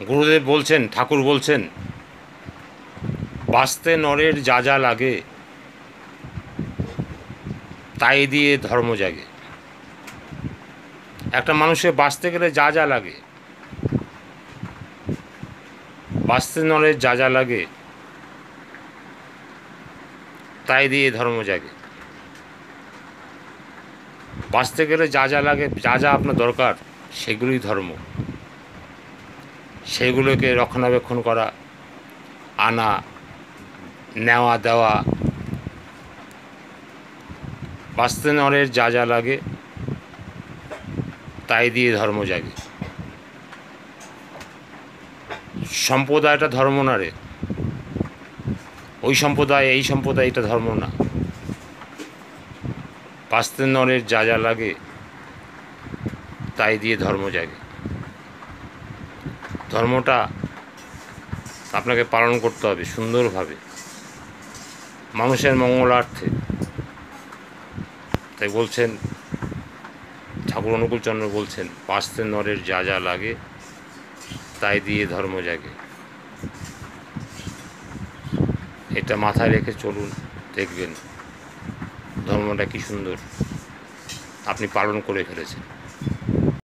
গুরুদেব বলছেন, ঠাকুর বলছেন, বাঁচতে নরের যা যা লাগে তাই দিয়ে ধর্ম জাগে। একটা মানুষের বাঁচতে গেলে যা যা লাগে, বাঁচতে নরের যা যা লাগে তাই দিয়ে ধর্ম জাগে। বাঁচতে গেলে যা যা লাগে, যা যা আপনার দরকার, সেগুলোই ধর্ম। সেগুলোকে রক্ষণাবেক্ষণ করা, আনা, নেওয়া দেওয়া, বাঁচতে নরের যা যা লাগে তাই দিয়ে ধর্ম জাগে। সম্প্রদায়টা ধর্ম না রে, ওই সম্প্রদায় এই সম্প্রদায়, এটা ধর্ম না। বাঁচতে নরের যা যা লাগে তাই দিয়ে ধর্ম জাগে। ধর্মটা আপনাকে পালন করতে হবে সুন্দরভাবে, মানুষের মঙ্গলার্থে। তাই বলছেন ঠাকুর অনুকূলচন্দ্র বলছেন, বাঁচতে নরের যা যা লাগে তাই দিয়ে ধর্ম জাগে। এটা মাথায় রেখে চলুন, দেখবেন ধর্মটা কি সুন্দর আপনি পালন করে ফেলেছেন।